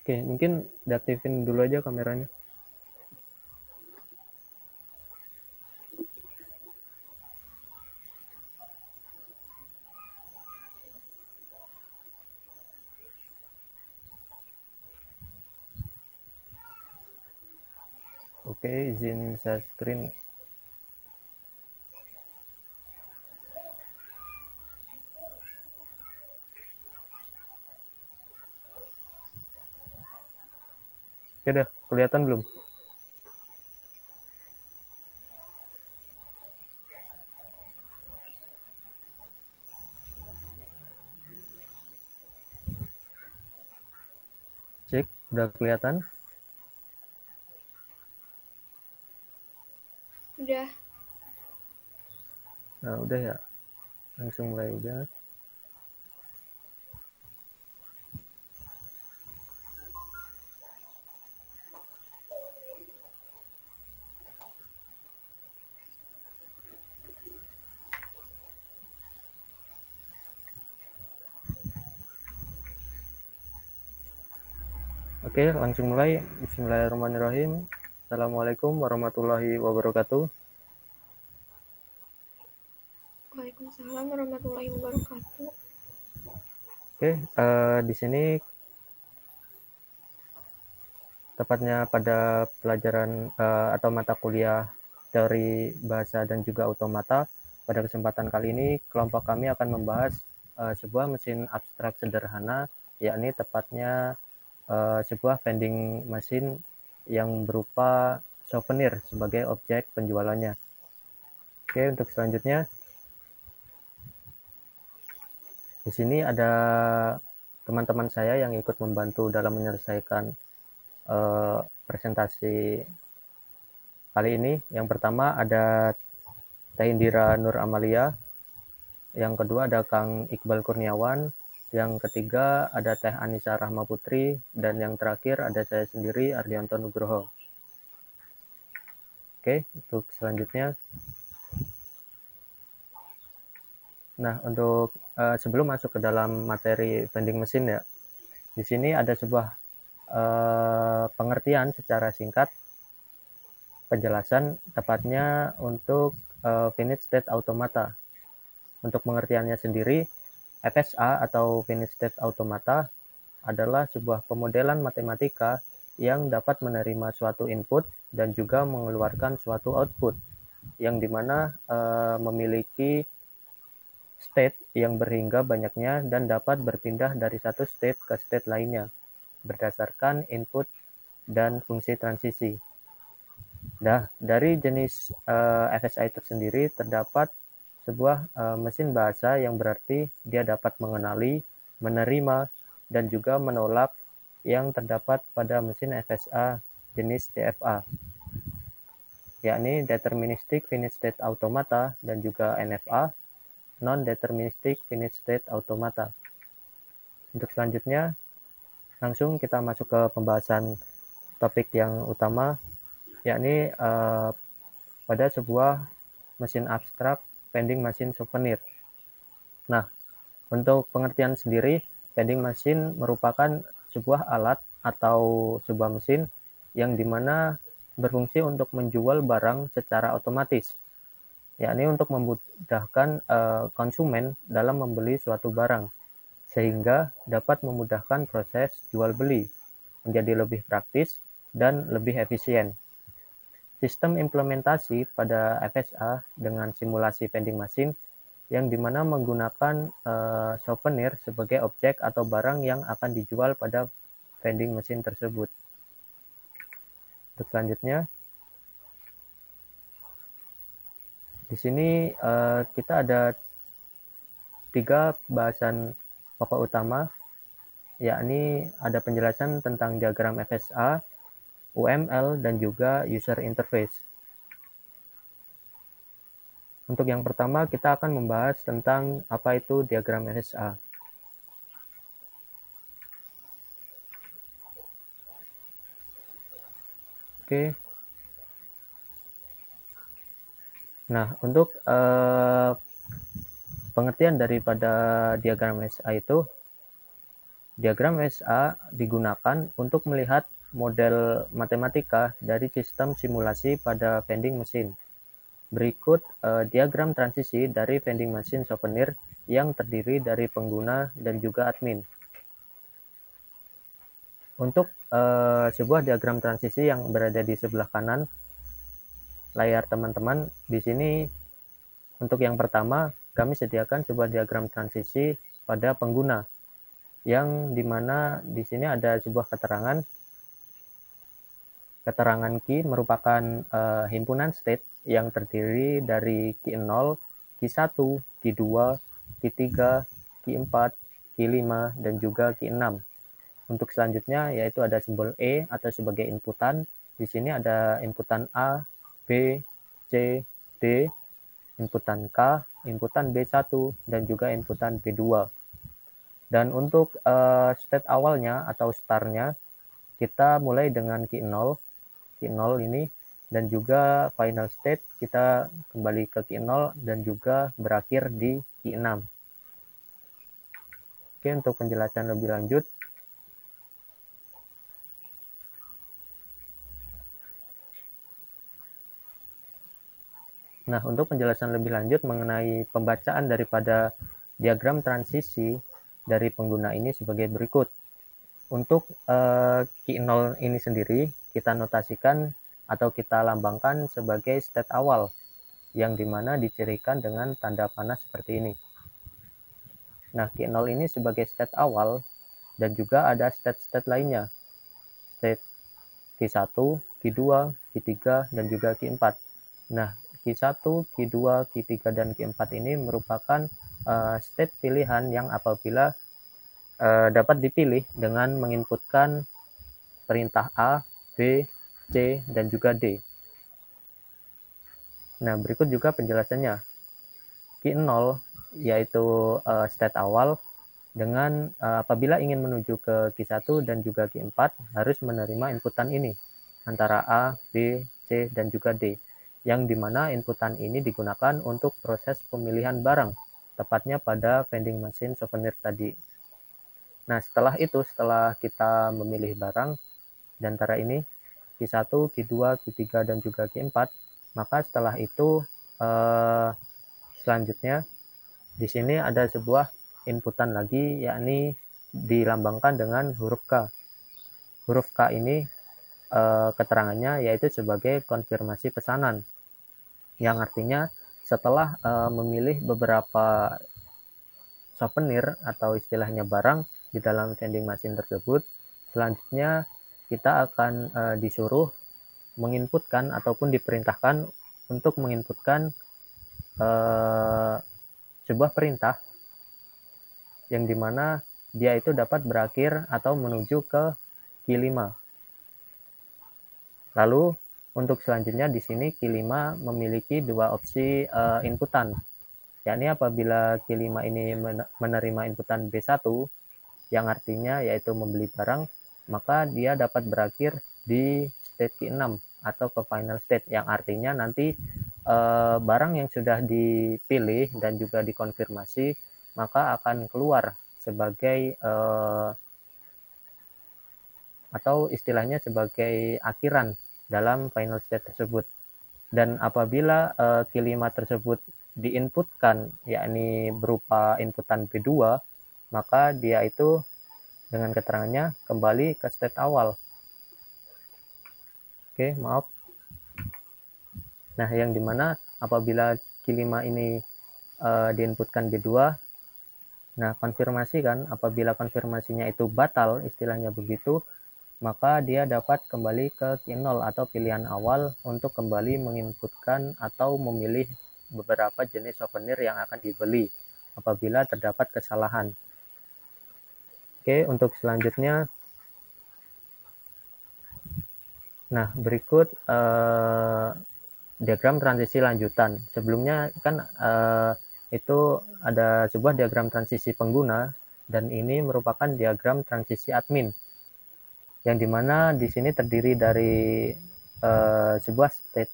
Oke, mungkin diaktifin dulu aja kameranya. Oke, izin share screen. Oke, udah kelihatan belum? Cek, udah kelihatan? Udah. Nah, udah ya. Langsung mulai aja. Oke, langsung mulai. Bismillahirrahmanirrahim. Assalamualaikum warahmatullahi wabarakatuh. Waalaikumsalam warahmatullahi wabarakatuh. Oke, di sini tepatnya pada pelajaran atau mata kuliah teori bahasa dan juga automata. Pada kesempatan kali ini, kelompok kami akan membahas sebuah mesin abstrak sederhana, yakni tepatnya sebuah vending machine yang berupa souvenir sebagai objek penjualannya. Oke, untuk selanjutnya, di sini ada teman-teman saya yang ikut membantu dalam menyelesaikan presentasi kali ini. Yang pertama ada Teh Indira Nur Amalia, yang kedua ada Kang Iqbal Kurniawan, yang ketiga ada Teh Anissa Rahma Putri, dan yang terakhir ada saya sendiri, Ardianto Nugroho. Oke, untuk selanjutnya. Nah, untuk sebelum masuk ke dalam materi vending machine ya, di sini ada sebuah pengertian secara singkat, penjelasan tepatnya untuk finite state automata. Untuk pengertiannya sendiri, FSA atau finite state automata adalah sebuah pemodelan matematika yang dapat menerima suatu input dan juga mengeluarkan suatu output, yang dimana memiliki state yang berhingga banyaknya dan dapat berpindah dari satu state ke state lainnya berdasarkan input dan fungsi transisi. Nah, dari jenis FSI tersendiri terdapat sebuah mesin bahasa yang berarti dia dapat mengenali, menerima, dan juga menolak yang terdapat pada mesin FSA jenis DFA, yakni Deterministic Finite State Automata dan juga NFA, Non-Deterministic Finite State Automata. Untuk selanjutnya, langsung kita masuk ke pembahasan topik yang utama, yakni pada sebuah mesin abstrak vending machine souvenir. Nah, untuk pengertian sendiri, vending machine merupakan sebuah alat atau sebuah mesin yang dimana berfungsi untuk menjual barang secara otomatis, yakni untuk memudahkan konsumen dalam membeli suatu barang, sehingga dapat memudahkan proses jual beli menjadi lebih praktis dan lebih efisien. Sistem implementasi pada FSA dengan simulasi vending machine yang dimana menggunakan souvenir sebagai objek atau barang yang akan dijual pada vending machine tersebut. Untuk selanjutnya, di sini kita ada 3 bahasan pokok utama, yakni ada penjelasan tentang diagram FSA, UML, dan juga user interface. Untuk yang pertama, kita akan membahas tentang apa itu diagram FSA. Oke. Nah, untuk pengertian daripada diagram FSA itu, Diagram SA digunakan untuk melihat model matematika dari sistem simulasi pada vending machine. Berikut diagram transisi dari vending machine souvenir yang terdiri dari pengguna dan juga admin. Untuk sebuah diagram transisi yang berada di sebelah kanan layar teman-teman, di sini untuk yang pertama kami sediakan sebuah diagram transisi pada pengguna, yang dimana di sini ada sebuah keterangan. Keterangan key merupakan himpunan state yang terdiri dari key 0, key 1, key 2, key 3, key 4, key 5, dan juga key 6. Untuk selanjutnya yaitu ada simbol E atau sebagai inputan. Di sini ada inputan A, B, C, D, inputan K, inputan B1, dan juga inputan B2. Dan untuk state awalnya atau startnya, kita mulai dengan key 0, key 0 ini, dan juga final state kita kembali ke key 0 dan juga berakhir di key 6. Oke, untuk penjelasan lebih lanjut, nah, untuk penjelasan lebih lanjut mengenai pembacaan daripada diagram transisi dari pengguna ini sebagai berikut. Untuk key 0 ini sendiri kita notasikan atau kita lambangkan sebagai state awal, yang dimana dicirikan dengan tanda panah seperti ini. Nah, key 0 ini sebagai state awal, dan juga ada state-state lainnya, state Q1, Q2, Q3, dan juga Q4. Nah, Q1, Q2, Q3, dan Q4 ini merupakan state pilihan yang apabila dapat dipilih dengan menginputkan perintah A, B, C, dan juga D. Nah, berikut juga penjelasannya. Q0 yaitu state awal, dengan apabila ingin menuju ke Q1 dan juga Q4 harus menerima inputan ini antara A, B, C, dan juga D, yang dimana inputan ini digunakan untuk proses pemilihan barang, tepatnya pada vending machine souvenir tadi. Nah, setelah itu, setelah kita memilih barang di antara ini, Q1, Q2, Q3, dan juga Q4, maka setelah itu selanjutnya di sini ada sebuah inputan lagi, yakni dilambangkan dengan huruf K. Huruf K ini keterangannya yaitu sebagai konfirmasi pesanan, yang artinya setelah memilih beberapa souvenir atau istilahnya barang di dalam vending machine tersebut, selanjutnya kita akan disuruh menginputkan ataupun diperintahkan untuk menginputkan sebuah perintah yang dimana dia itu dapat berakhir atau menuju ke Q5. Lalu untuk selanjutnya di sini Q5 memiliki dua opsi inputan, yakni apabila Q5 ini menerima inputan B1 yang artinya yaitu membeli barang, maka dia dapat berakhir di state Q6 atau ke final state, yang artinya nanti barang yang sudah dipilih dan juga dikonfirmasi maka akan keluar sebagai atau istilahnya sebagai akhiran dalam final state tersebut. Dan apabila Q5 tersebut diinputkan, yakni berupa inputan B2, maka dia itu dengan keterangannya kembali ke state awal. Oke, maaf. Nah, yang dimana apabila Q5 ini diinputkan B2, nah konfirmasi kan, apabila konfirmasinya itu batal, istilahnya begitu, maka dia dapat kembali ke Q0 atau pilihan awal untuk kembali menginputkan atau memilih beberapa jenis souvenir yang akan dibeli apabila terdapat kesalahan. Oke, untuk selanjutnya, nah berikut diagram transisi lanjutan. Sebelumnya kan itu ada sebuah diagram transisi pengguna, dan ini merupakan diagram transisi admin, yang dimana di sini terdiri dari sebuah state,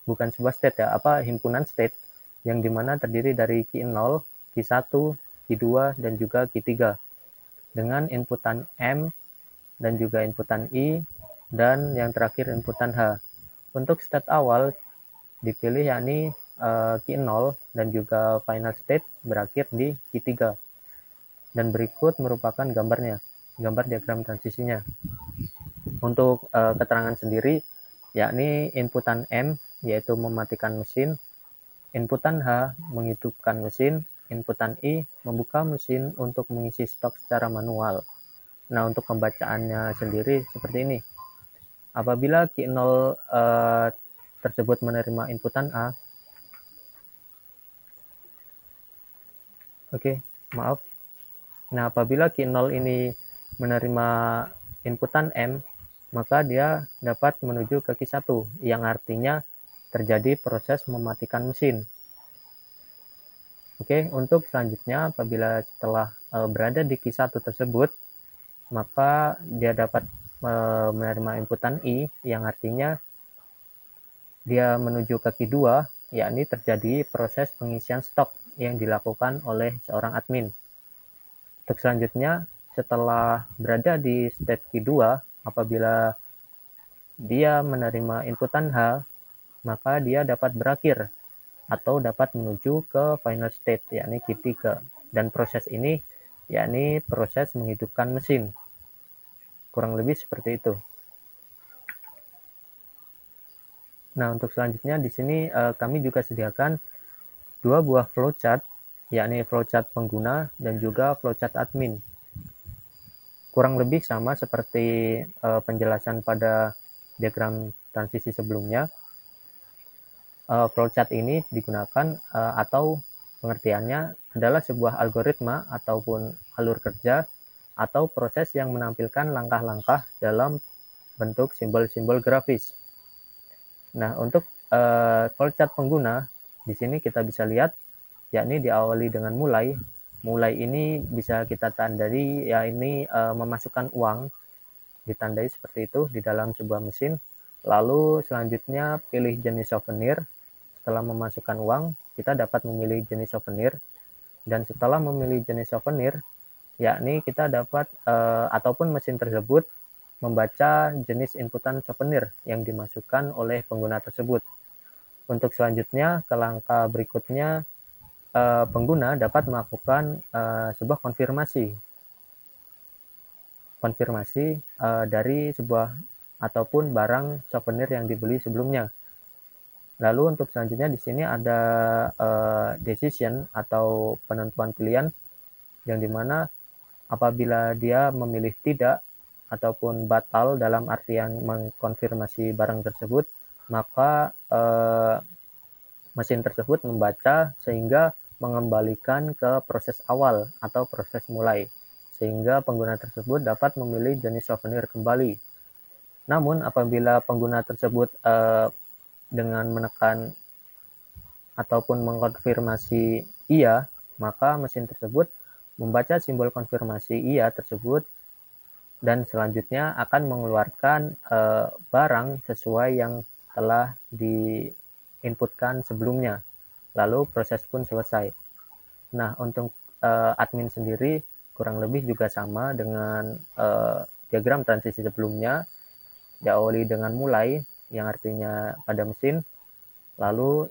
bukan sebuah state ya, himpunan state, yang dimana terdiri dari Q0, Q1, Q2, dan juga Q3. dengan inputan M dan juga inputan I, dan yang terakhir inputan H. Untuk state awal dipilih yakni Q0 dan juga final state berakhir di Q3. Dan berikut merupakan gambar diagram transisinya. Untuk keterangan sendiri, yakni inputan M yaitu mematikan mesin, inputan H menghidupkan mesin, inputan I membuka mesin untuk mengisi stok secara manual. Nah, untuk pembacaannya sendiri seperti ini. Apabila Q0 tersebut menerima inputan A, maaf. Nah, apabila Q0 ini menerima inputan M, maka dia dapat menuju ke Q1, yang artinya terjadi proses mematikan mesin. Untuk selanjutnya, apabila setelah berada di Q1 tersebut, maka dia dapat menerima inputan I, yang artinya dia menuju ke Q2, yakni terjadi proses pengisian stok yang dilakukan oleh seorang admin. Untuk selanjutnya, setelah berada di state Q2, apabila dia menerima inputan H, maka dia dapat berakhir atau dapat menuju ke final state, yakni Q3. Dan proses ini yakni proses menghidupkan mesin. Kurang lebih seperti itu. Nah, untuk selanjutnya di sini kami juga sediakan dua buah flowchart, yakni flowchart pengguna dan juga flowchart admin. Kurang lebih sama seperti penjelasan pada diagram transisi sebelumnya. Flowchart ini digunakan atau pengertiannya adalah sebuah algoritma ataupun alur kerja atau proses yang menampilkan langkah-langkah dalam bentuk simbol-simbol grafis. Nah, untuk flowchart pengguna, di sini kita bisa lihat, yakni diawali dengan mulai. Mulai ini bisa kita tandai, ya ini memasukkan uang, ditandai seperti itu di dalam sebuah mesin. Lalu selanjutnya pilih jenis souvenir. Setelah memasukkan uang, kita dapat memilih jenis souvenir. Dan setelah memilih jenis souvenir, yakni kita dapat ataupun mesin tersebut membaca jenis inputan souvenir yang dimasukkan oleh pengguna tersebut. Untuk selanjutnya, ke langkah berikutnya, pengguna dapat melakukan sebuah konfirmasi dari sebuah ataupun barang souvenir yang dibeli sebelumnya. Lalu untuk selanjutnya di sini ada decision atau penentuan pilihan, yang dimana apabila dia memilih tidak ataupun batal dalam artian mengkonfirmasi barang tersebut, maka mesin tersebut membaca sehingga mengembalikan ke proses awal atau proses mulai, sehingga pengguna tersebut dapat memilih jenis souvenir kembali. Namun apabila pengguna tersebut dengan menekan ataupun mengkonfirmasi iya, maka mesin tersebut membaca simbol konfirmasi iya tersebut dan selanjutnya akan mengeluarkan barang sesuai yang telah diinputkan sebelumnya. Lalu proses pun selesai. Nah, untuk admin sendiri kurang lebih juga sama dengan diagram transisi sebelumnya, diawali dengan mulai, yang artinya pada mesin, lalu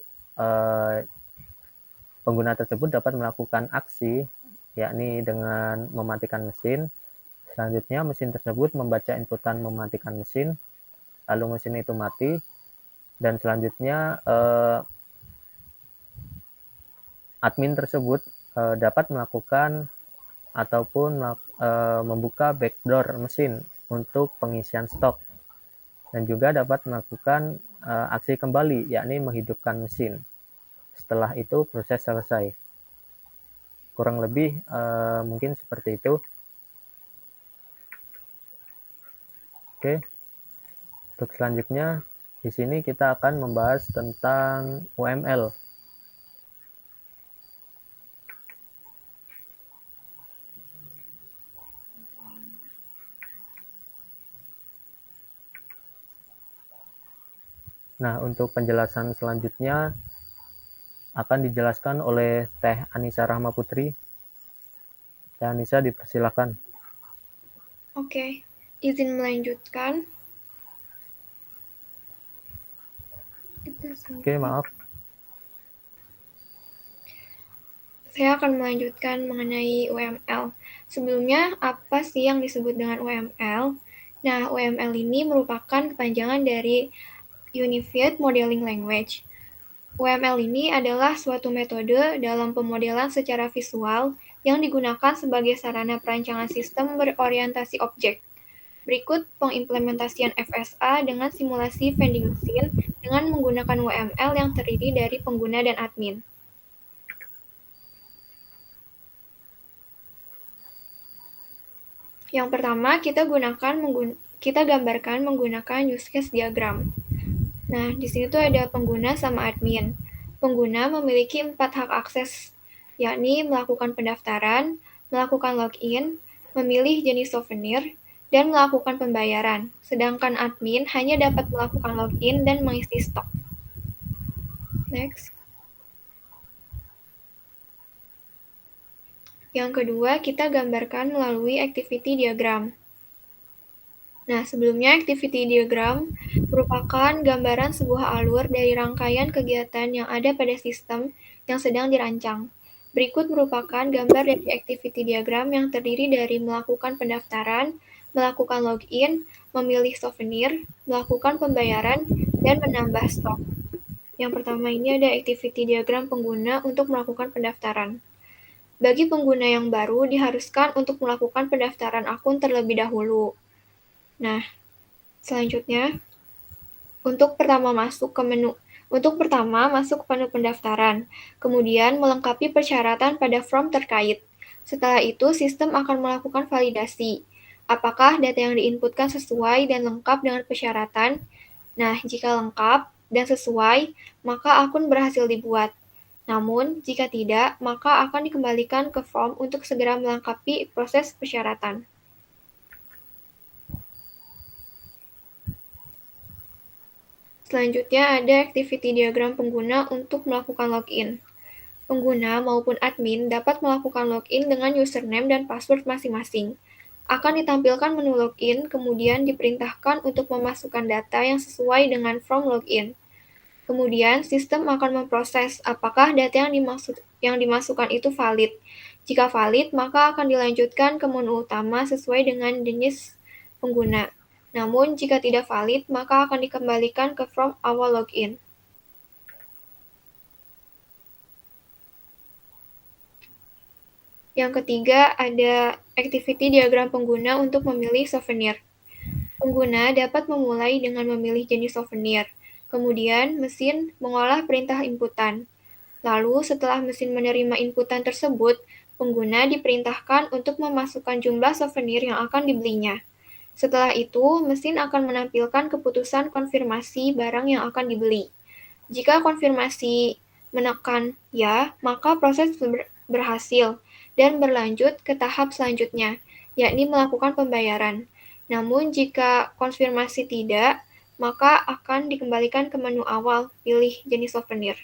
pengguna tersebut dapat melakukan aksi, yakni dengan mematikan mesin. Selanjutnya, mesin tersebut membaca inputan mematikan mesin, lalu mesin itu mati, dan selanjutnya admin tersebut dapat melakukan ataupun membuka backdoor mesin untuk pengisian stok, dan juga dapat melakukan aksi kembali, yakni menghidupkan mesin. Setelah itu proses selesai. Kurang lebih mungkin seperti itu. Oke. Untuk selanjutnya di sini kita akan membahas tentang UML. Nah, untuk penjelasan selanjutnya akan dijelaskan oleh Teh Anissa Rahma Putri. Teh Anissa, dipersilakan. Oke, izin melanjutkan. Oke, maaf. Saya akan melanjutkan mengenai UML. Sebelumnya, apa sih yang disebut dengan UML? Nah, UML ini merupakan kepanjangan dari Unified Modeling Language. UML ini adalah suatu metode dalam pemodelan secara visual yang digunakan sebagai sarana perancangan sistem berorientasi objek. Berikut pengimplementasian FSA dengan simulasi vending machine dengan menggunakan UML yang terdiri dari pengguna dan admin. Yang pertama, kita gambarkan menggunakan use case diagram. Nah, di sini tuh ada pengguna sama admin. Pengguna memiliki 4 hak akses, yakni melakukan pendaftaran, melakukan login, memilih jenis souvenir, dan melakukan pembayaran. Sedangkan admin hanya dapat melakukan login dan mengisi stok. Next. Yang kedua, kita gambarkan melalui activity diagram. Nah, sebelumnya activity diagram merupakan gambaran sebuah alur dari rangkaian kegiatan yang ada pada sistem yang sedang dirancang. Berikut merupakan gambar dari activity diagram yang terdiri dari melakukan pendaftaran, melakukan login, memilih souvenir, melakukan pembayaran, dan menambah stok. Yang pertama ini ada activity diagram pengguna untuk melakukan pendaftaran. Bagi pengguna yang baru, diharuskan untuk melakukan pendaftaran akun terlebih dahulu. Nah, selanjutnya, untuk pertama masuk ke menu pendaftaran, kemudian melengkapi persyaratan pada form terkait. Setelah itu, sistem akan melakukan validasi. Apakah data yang diinputkan sesuai dan lengkap dengan persyaratan? Nah, jika lengkap dan sesuai, maka akun berhasil dibuat. Namun, jika tidak, maka akan dikembalikan ke form untuk segera melengkapi proses persyaratan. Selanjutnya ada activity diagram pengguna untuk melakukan login. Pengguna maupun admin dapat melakukan login dengan username dan password masing-masing. Akan ditampilkan menu login, kemudian diperintahkan untuk memasukkan data yang sesuai dengan form login. Kemudian, sistem akan memproses apakah data yang dimasukkan itu valid. Jika valid, maka akan dilanjutkan ke menu utama sesuai dengan jenis pengguna. Namun, jika tidak valid, maka akan dikembalikan ke form awal login. Yang ketiga, ada activity diagram pengguna untuk memilih souvenir. Pengguna dapat memulai dengan memilih jenis souvenir. Kemudian, mesin mengolah perintah inputan. Lalu, setelah mesin menerima inputan tersebut, pengguna diperintahkan untuk memasukkan jumlah souvenir yang akan dibelinya. Setelah itu, mesin akan menampilkan keputusan konfirmasi barang yang akan dibeli. Jika konfirmasi menekan ya, maka proses berhasil dan berlanjut ke tahap selanjutnya, yakni melakukan pembayaran. Namun jika konfirmasi tidak, maka akan dikembalikan ke menu awal, pilih jenis souvenir.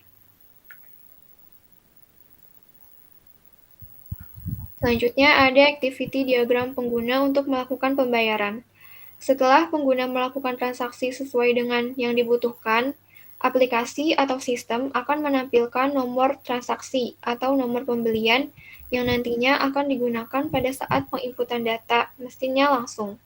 Selanjutnya ada activity diagram pengguna untuk melakukan pembayaran. Setelah pengguna melakukan transaksi sesuai dengan yang dibutuhkan, aplikasi atau sistem akan menampilkan nomor transaksi atau nomor pembelian yang nantinya akan digunakan pada saat penginputan data mesinnya langsung.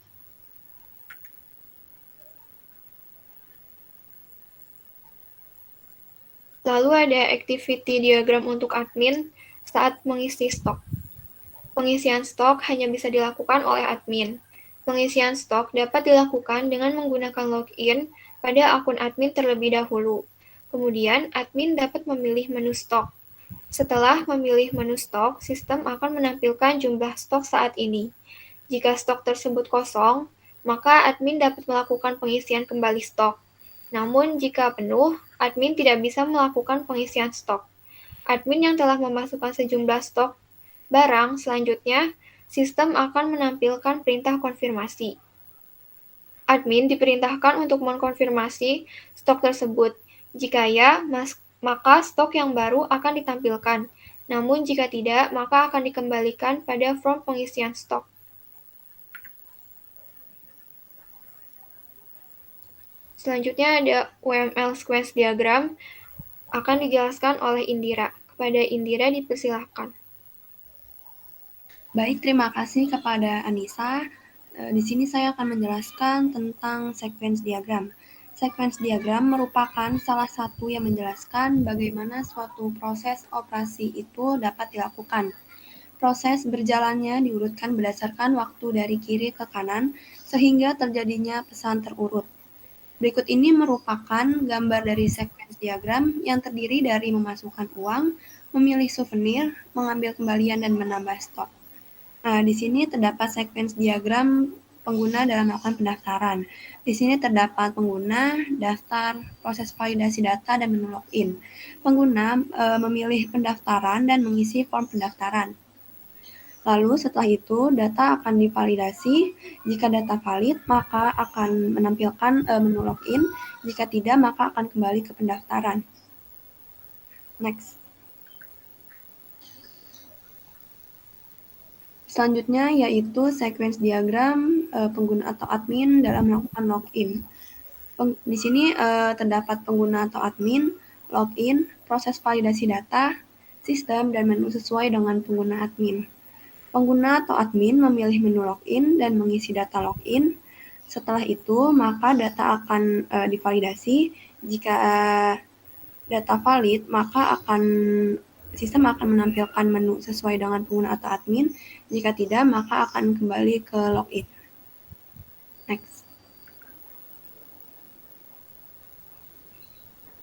Lalu ada activity diagram untuk admin saat mengisi stok. Pengisian stok hanya bisa dilakukan oleh admin. Pengisian stok dapat dilakukan dengan menggunakan login pada akun admin terlebih dahulu. Kemudian, admin dapat memilih menu stok. Setelah memilih menu stok, sistem akan menampilkan jumlah stok saat ini. Jika stok tersebut kosong, maka admin dapat melakukan pengisian kembali stok. Namun, jika penuh, admin tidak bisa melakukan pengisian stok. Admin yang telah memasukkan sejumlah stok barang selanjutnya, sistem akan menampilkan perintah konfirmasi. Admin diperintahkan untuk mengkonfirmasi stok tersebut. Jika ya, maka stok yang baru akan ditampilkan. Namun jika tidak, maka akan dikembalikan pada form pengisian stok. Selanjutnya ada UML sequence diagram, akan dijelaskan oleh Indira. Kepada Indira dipersilahkan. Baik, terima kasih kepada Anissa. Di sini saya akan menjelaskan tentang sequence diagram. Sequence diagram merupakan salah satu yang menjelaskan bagaimana suatu proses operasi itu dapat dilakukan. Proses berjalannya diurutkan berdasarkan waktu dari kiri ke kanan, sehingga terjadinya pesan terurut. Berikut ini merupakan gambar dari sequence diagram yang terdiri dari memasukkan uang, memilih souvenir, mengambil kembalian, dan menambah stok. Nah, di sini terdapat sequence diagram pengguna dalam melakukan pendaftaran. Di sini terdapat pengguna, daftar, proses validasi data, dan menu login. Pengguna memilih pendaftaran dan mengisi form pendaftaran. Lalu setelah itu data akan divalidasi. Jika data valid, maka akan menampilkan menu login. Jika tidak, maka akan kembali ke pendaftaran. Next. Selanjutnya yaitu sequence diagram pengguna atau admin dalam melakukan login. Di sini terdapat pengguna atau admin, login, proses validasi data, sistem, dan menu sesuai dengan pengguna admin. Pengguna atau admin memilih menu login dan mengisi data login. Setelah itu, maka data akan divalidasi. Jika data valid, maka sistem akan menampilkan menu sesuai dengan pengguna atau admin. Jika tidak, maka akan kembali ke login. Next.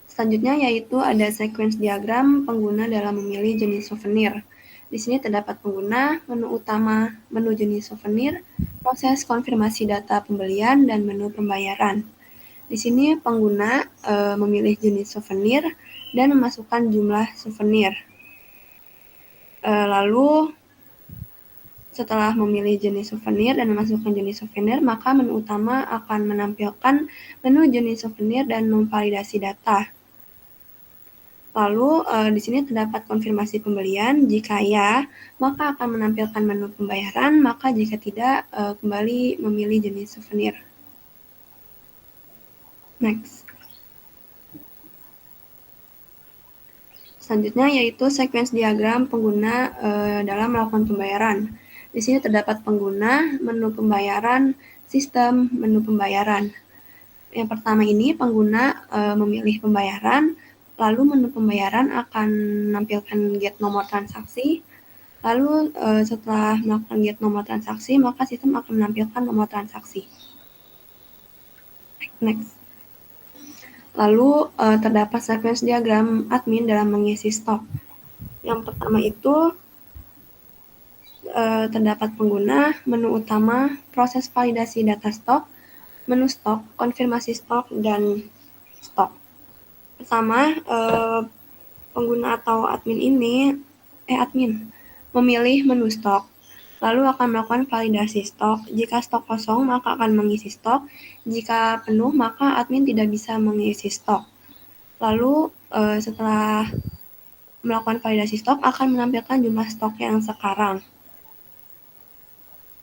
Selanjutnya yaitu ada sequence diagram pengguna dalam memilih jenis souvenir. Di sini terdapat pengguna, menu utama, menu jenis souvenir, proses konfirmasi data pembelian, dan menu pembayaran. Di sini pengguna memilih jenis souvenir dan memasukkan jumlah souvenir. Lalu setelah memilih jenis souvenir dan memasukkan jenis souvenir, maka menu utama akan menampilkan menu jenis souvenir dan memvalidasi data. Lalu di sini terdapat konfirmasi pembelian. Jika ya, maka akan menampilkan menu pembayaran. Maka jika tidak, kembali memilih jenis souvenir. Next. Selanjutnya yaitu sequence diagram pengguna dalam melakukan pembayaran. Di sini terdapat pengguna, menu pembayaran, sistem, menu pembayaran. Yang pertama ini pengguna memilih pembayaran, lalu menu pembayaran akan menampilkan get nomor transaksi. Lalu setelah melakukan get nomor transaksi, maka sistem akan menampilkan nomor transaksi. Next. Lalu terdapat sequence diagram admin dalam mengisi stok. Yang pertama itu terdapat pengguna, menu utama, proses validasi data stok, menu stok, konfirmasi stok, dan stok. Pertama, pengguna atau admin memilih menu stok, lalu akan melakukan validasi stok. Jika stok kosong, maka akan mengisi stok. Jika penuh, maka admin tidak bisa mengisi stok. Lalu setelah melakukan validasi stok, akan menampilkan jumlah stok yang sekarang.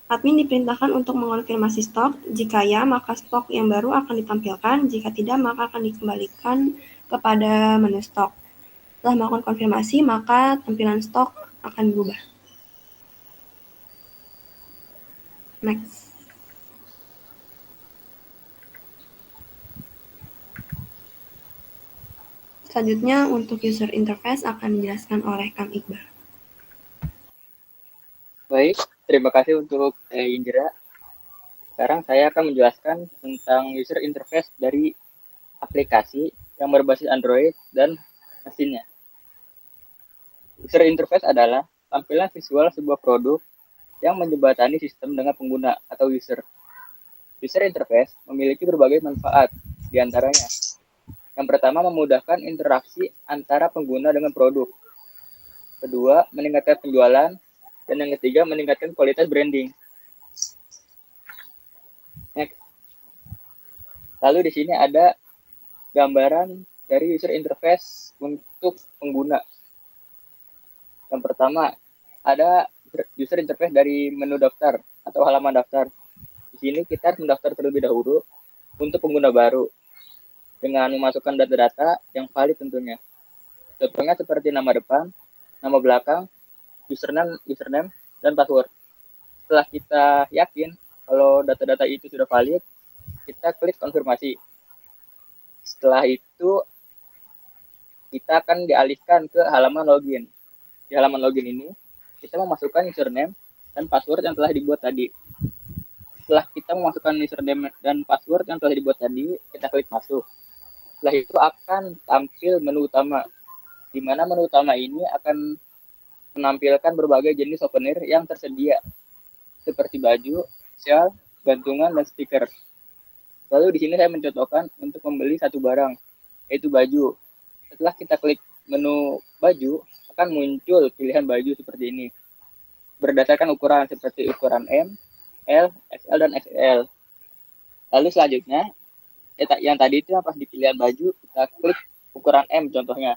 Admin diperintahkan untuk mengonfirmasi stok. Jika ya, maka stok yang baru akan ditampilkan. Jika tidak, maka akan dikembalikan kepada menu stok. Setelah melakukan konfirmasi, maka tampilan stok akan berubah. Next. Selanjutnya untuk user interface akan dijelaskan oleh Kang Iqbal. Baik, terima kasih untuk Indira. Sekarang saya akan menjelaskan tentang user interface dari aplikasi yang berbasis Android dan mesinnya. User interface adalah tampilan visual sebuah produk yang menjembatani sistem dengan pengguna atau user. User interface memiliki berbagai manfaat, di antaranya yang pertama, memudahkan interaksi antara pengguna dengan produk. Kedua, meningkatkan penjualan. Dan yang ketiga, meningkatkan kualitas branding. Next. Lalu di sini ada gambaran dari user interface untuk pengguna. Yang pertama, ada user interface dari menu daftar atau halaman daftar. Di sini kita harus mendaftar terlebih dahulu untuk pengguna baru. dengan memasukkan data-data yang valid tentunya. Contohnya seperti nama depan, nama belakang, username, dan password. Setelah kita yakin kalau data-data itu sudah valid, kita klik konfirmasi. Setelah itu, kita akan dialihkan ke halaman login. Di halaman login ini, kita memasukkan username dan password yang telah dibuat tadi. Setelah kita memasukkan username dan password yang telah dibuat tadi, kita klik masuk. Setelah itu akan tampil menu utama, di mana menu utama ini akan menampilkan berbagai jenis souvenir yang tersedia, seperti baju, shawl, gantungan, dan stiker. Lalu di sini saya mencontohkan untuk membeli satu barang, yaitu baju. Setelah kita klik menu baju, akan muncul pilihan baju seperti ini. Berdasarkan ukuran seperti ukuran M, L, XL, dan XL. Lalu selanjutnya, yang tadi itu pas di pilihan baju, kita klik ukuran M contohnya.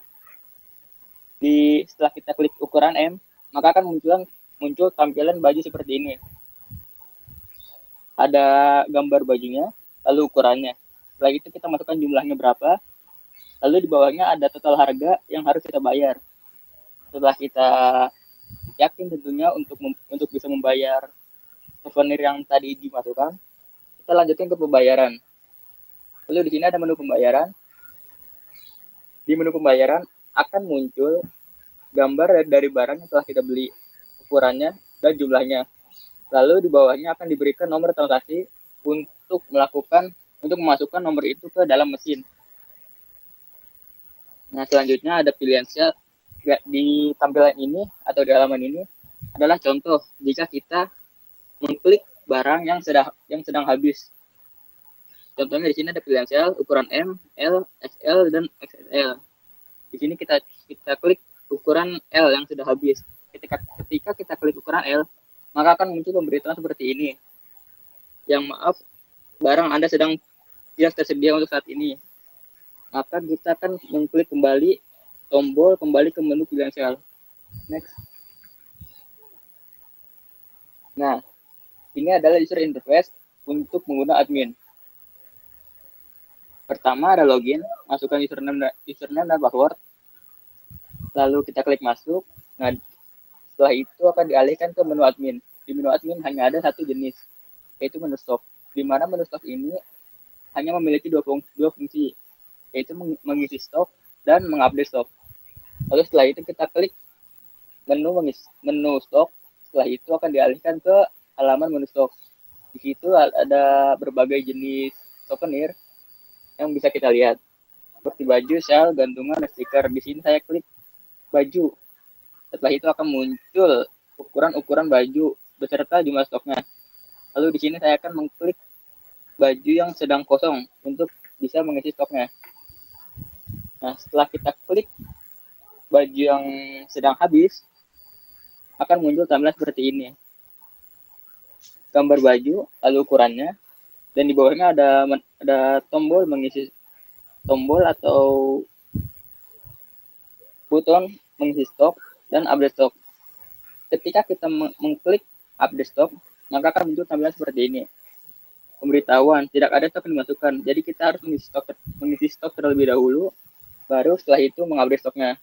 Setelah kita klik ukuran M, maka akan muncul tampilan baju seperti ini. Ada gambar bajunya, lalu ukurannya. Setelah itu kita masukkan jumlahnya berapa, lalu di bawahnya ada total harga yang harus kita bayar. Setelah kita yakin tentunya untuk bisa membayar souvenir yang tadi dimasukkan, kita lanjutkan ke pembayaran. Lalu di sini ada menu pembayaran. Di menu pembayaran akan muncul gambar dari barang yang telah kita beli, ukurannya, dan jumlahnya. Lalu di bawahnya akan diberikan nomor transaksi untuk memasukkan nomor itu ke dalam mesin. Nah, selanjutnya ada pilihan sel. Di tampilan ini atau di halaman ini adalah contoh jika kita mengklik barang yang sedang habis. Contohnya di sini ada pilihan sel ukuran M, L, XL, dan XXL. Di sini kita klik ukuran L yang sudah habis. Ketika kita klik ukuran L, maka akan muncul pemberitahuan seperti ini. Yang maaf, barang Anda sedang tidak tersedia untuk saat ini. Maka kita akan mengklik kembali tombol kembali ke menu pilihan sel. Next. Nah, ini adalah user interface untuk pengguna admin. Pertama ada login, masukkan username dan password. Lalu kita klik masuk. Nah, setelah itu akan dialihkan ke menu admin. Di menu admin hanya ada satu jenis, yaitu menu stok. Di mana menu stok ini hanya memiliki dua fungsi, yaitu mengisi stok dan mengupdate stok. Lalu setelah itu kita klik menu stok. Setelah itu akan dialihkan ke halaman menu stok. Di situ ada berbagai jenis souvenir yang bisa kita lihat, seperti baju, shawl, gantungan, dan stiker. Di sini saya klik baju. Setelah itu akan muncul ukuran baju beserta jumlah stoknya. Lalu di sini saya akan mengklik baju yang sedang kosong untuk bisa mengisi stoknya. Nah, setelah kita klik baju yang sedang habis, akan muncul tampilan seperti ini. Gambar baju, lalu ukurannya, dan di bawahnya ada tombol mengisi tombol atau buton mengisi stok dan update stok. Ketika kita mengklik update stok, maka akan muncul tampilan seperti ini. Pemberitahuan tidak ada stok yang dimasukkan. Jadi kita harus mengisi stok terlebih dahulu, baru setelah itu mengupdate stoknya.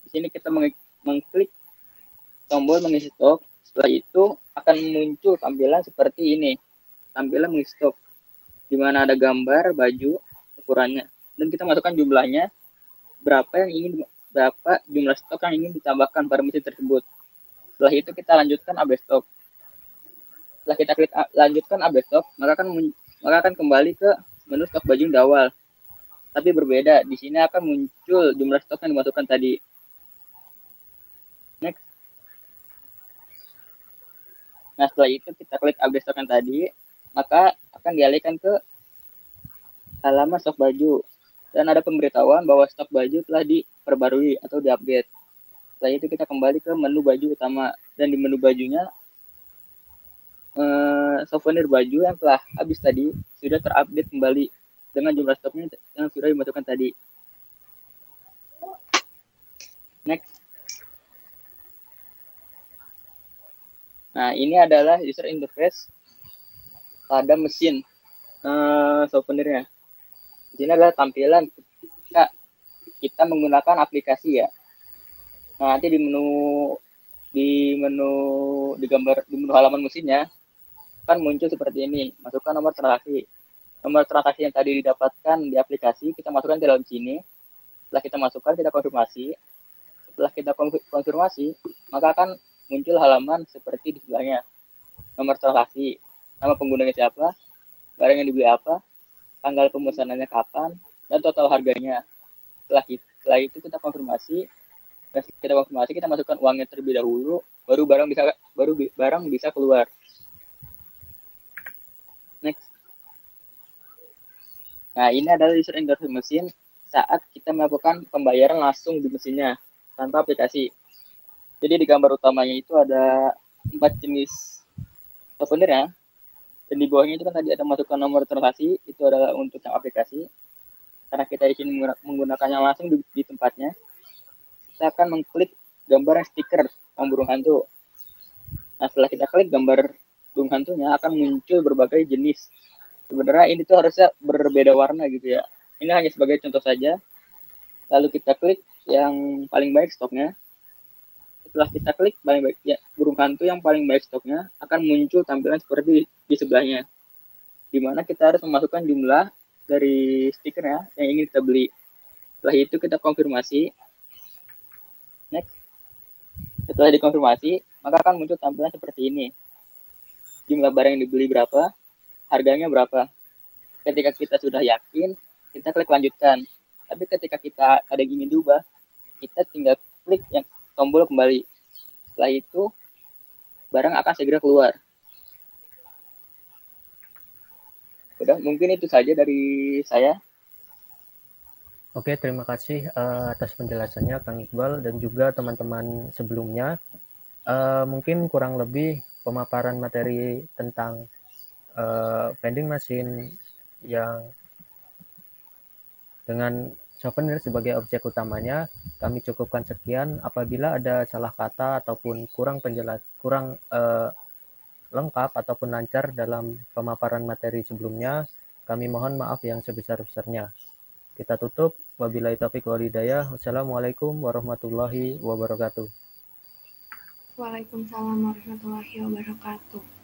Di sini kita mengklik tombol mengisi stok. Setelah itu akan muncul tampilan seperti ini. Tampilan mengisi stok, di mana ada gambar baju, ukurannya, dan kita masukkan jumlahnya, berapa jumlah stok yang ingin ditambahkan pada mesin tersebut. Setelah itu kita lanjutkan update stok. Setelah kita klik lanjutkan update stok, maka akan kembali ke menu stok baju di awal. Tapi berbeda, di sini akan muncul jumlah stok yang dimasukkan tadi. Next. Nah, setelah itu kita klik update stok yang tadi, maka akan dialihkan ke halaman stok baju. Dan ada pemberitahuan bahwa stok baju telah diperbarui atau diupdate. Setelah itu kita kembali ke menu baju utama. Dan di menu bajunya, souvenir baju yang telah habis tadi sudah terupdate kembali dengan jumlah stoknya yang sudah dimasukkan tadi. Next. Nah, ini adalah user interface pada mesin souvenirnya. Di sini adalah tampilan ketika kita menggunakan aplikasi ya. Nah, nanti di menu halaman mesinnya kan muncul seperti ini. Masukkan nomor transaksi. Nomor transaksi yang tadi didapatkan di aplikasi kita masukkan ke dalam sini. Setelah kita masukkan, kita konfirmasi. Setelah kita konfirmasi, maka akan muncul halaman seperti di sebelahnya. Nomor transaksi, nama penggunanya siapa, barang yang dibeli apa, tanggal pemesanannya kapan, dan total harganya. Setelah itu kita konfirmasi, kita masukkan uangnya terlebih dahulu, baru barang bisa keluar. Next. Nah, ini adalah user interface mesin saat kita melakukan pembayaran langsung di mesinnya tanpa aplikasi. Jadi di gambar utamanya itu ada 4 jenis souvenir ya. Dan di bawahnya itu kan tadi ada masukkan nomor transaksi, itu adalah untuk yang aplikasi. Karena kita ingin menggunakannya langsung di tempatnya, kita akan mengklik gambar stiker yang burung hantu. Nah, setelah kita klik gambar burung hantunya, akan muncul berbagai jenis. Sebenarnya ini tuh harusnya berbeda warna gitu ya. Ini hanya sebagai contoh saja. Lalu kita klik yang paling baik stoknya. Setelah kita klik paling baik ya, burung hantu yang paling baik stoknya akan muncul tampilan seperti di sebelahnya. Di mana kita harus memasukkan jumlah dari stikernya yang ingin kita beli. Setelah itu kita konfirmasi. Next. Setelah dikonfirmasi, maka akan muncul tampilan seperti ini. Jumlah barang yang dibeli berapa, harganya berapa. Ketika kita sudah yakin, kita klik lanjutkan. Tapi ketika kita ada yang ingin diubah, kita tinggal klik yang tombol kembali. Setelah itu, barang akan segera keluar. Udah, mungkin itu saja dari saya. Oke, terima kasih atas penjelasannya Kang Iqbal dan juga teman-teman sebelumnya. Mungkin kurang lebih pemaparan materi tentang vending machine yang dengan souvenir sebagai objek utamanya kami cukupkan sekian. Apabila ada salah kata ataupun kurang lengkap ataupun lancar dalam pemaparan materi sebelumnya, kami mohon maaf yang sebesar-besarnya. Kita tutup. Wabillahi taufiq wal hidayah. Wassalamualaikum warahmatullahi wabarakatuh. Waalaikumsalam warahmatullahi wabarakatuh.